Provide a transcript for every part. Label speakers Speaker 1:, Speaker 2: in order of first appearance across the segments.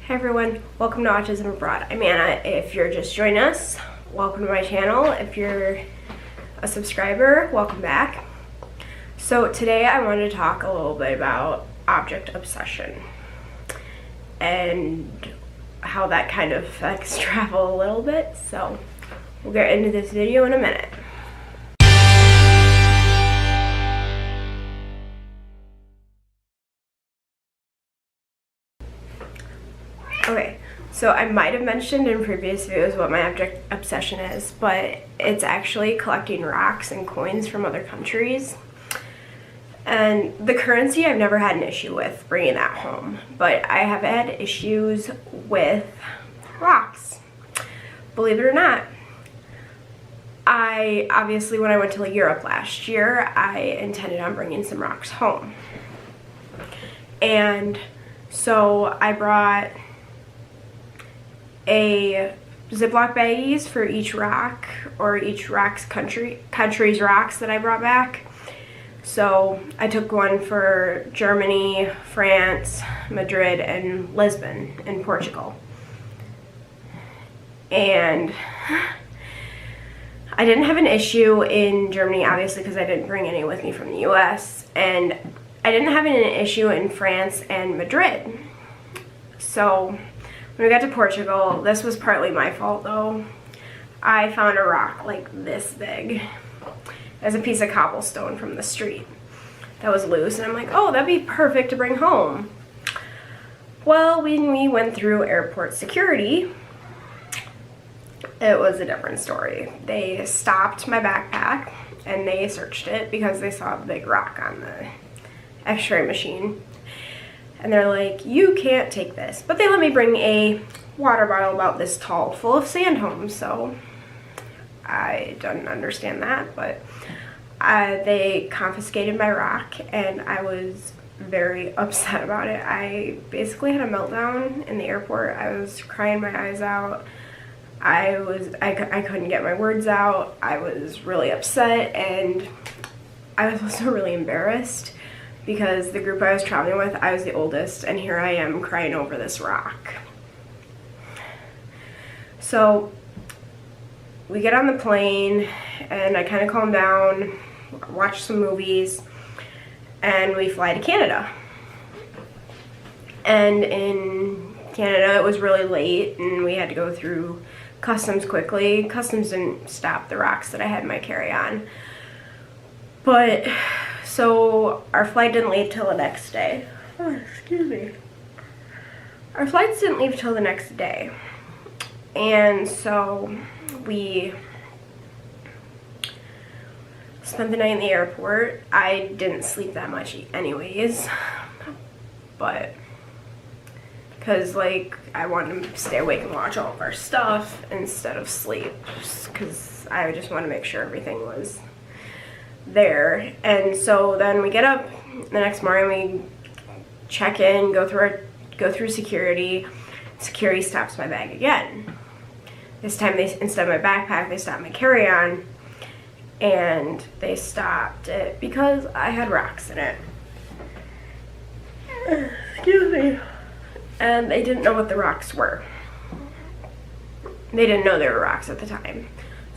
Speaker 1: Hey everyone, welcome to Autism Abroad. I'm Anna. If you're just joining us, welcome to my channel. If you're a subscriber, welcome back. So today I wanted to talk a little bit about object obsession and how that kind of affects travel a little bit. So we'll get into this video in a minute. Okay, so I might have mentioned in previous videos what my object obsession is, but it's actually collecting rocks and coins from other countries. And the currency I've never had an issue with bringing that home, but I have had issues with rocks. Believe it or not, obviously when I went to Europe last year, I intended on bringing some rocks home. And so I brought a Ziploc baggies for each rock, or each country's rocks that I brought back. So I took one for Germany, France, Madrid, and Lisbon in Portugal. And I didn't have an issue in Germany, obviously, because I didn't bring any with me from the US, and I didn't have an issue in France and Madrid. So when we got to Portugal, this was partly my fault though. I found a rock like this big as a piece of cobblestone from the street that was loose, and I'm like, oh, that'd be perfect to bring home. Well, when we went through airport security, it was a different story. They stopped my backpack and they searched it because they saw a big rock on the x-ray machine. And they're like, you can't take this. But they let me bring a water bottle about this tall full of sand home. So I didn't understand that, but they confiscated my rock and I was very upset about it. I basically had a meltdown in the airport. I was crying my eyes out. I couldn't get my words out. I was really upset, and I was also really embarrassed because the group I was traveling with, I was the oldest, and here I am crying over this rock. So we get on the plane, and I kind of calm down, watch some movies, and we fly to Canada. And in Canada, it was really late, and we had to go through customs quickly. Customs didn't stop the rocks that I had in my carry-on. But so our flight didn't leave till the next day. Oh, excuse me. Our flights didn't leave till the next day. And so we spent the night in the airport. I didn't sleep that much anyways, but because like I wanted to stay awake and watch all of our stuff instead of sleep, because I just want to make sure everything was there. And so then we get up the next morning, we check in, go through security. Security stops my bag again. This time instead of my backpack, they stopped my carry-on, and they stopped it because I had rocks in it. Excuse me. And they didn't know what the rocks were. They didn't know they were rocks at the time.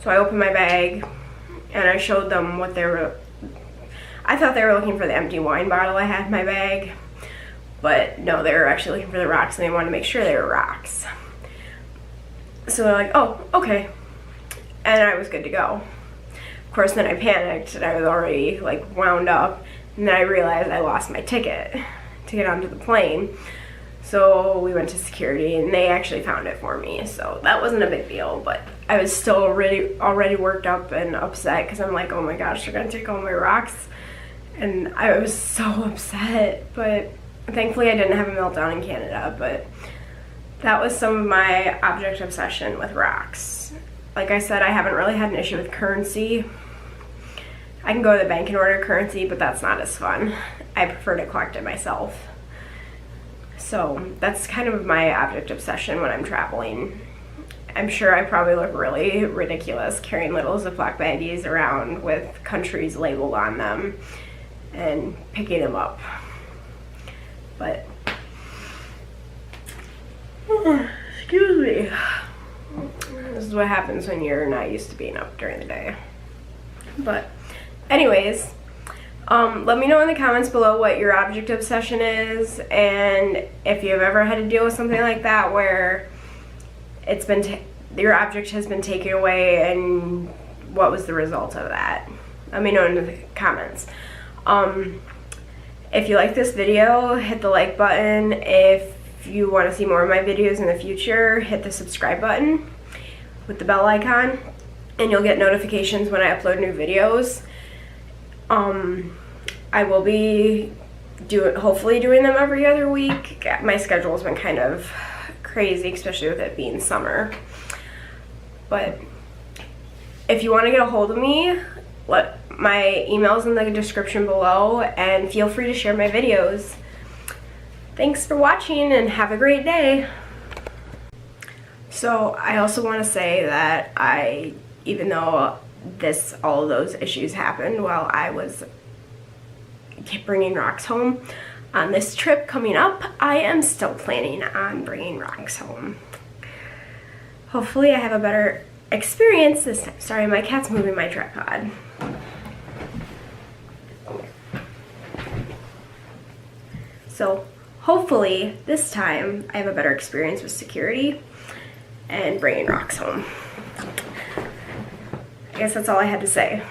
Speaker 1: So I opened my bag and I showed them what they were. I thought they were looking for the empty wine bottle I had in my bag, but no, they were actually looking for the rocks, and they wanted to make sure they were rocks. So they're like, oh, okay. And I was good to go. Of course, then I panicked and I was already like wound up, and then I realized I lost my ticket to get onto the plane. So we went to security and they actually found it for me. So that wasn't a big deal, but I was still already worked up and upset because I'm like, oh my gosh, they're gonna take all my rocks. And I was so upset, but thankfully I didn't have a meltdown in Canada. But that was some of my object obsession with rocks. Like I said, I haven't really had an issue with currency. I can go to the bank and order currency, but that's not as fun. I prefer to collect it myself. So that's kind of my object obsession when I'm traveling. I'm sure I probably look really ridiculous carrying little Ziploc baggies around with countries labeled on them and picking them up. But Excuse me. This is what happens when you're not used to being up during the day. But anyways, let me know in the comments below what your object obsession is, and if you've ever had to deal with something like that where it's been your object has been taken away, and what was the result of that. Let me know in the comments. If you like this video, hit the like button. If you want to see more of my videos in the future, hit the subscribe button with the bell icon, and you'll get notifications when I upload new videos. I will be hopefully doing them every other week. My schedule's been kind of crazy, especially with it being summer. But if you want to get a hold of me, my email's in the description below, and feel free to share my videos. Thanks for watching, and have a great day. So I also want to say that even though all of those issues happened while I was bringing rocks home, on this trip coming up, I am still planning on bringing rocks home. Hopefully I have a better experience this time. Sorry, my cat's moving my tripod. So hopefully this time I have a better experience with security and bringing rocks home. I guess that's all I had to say.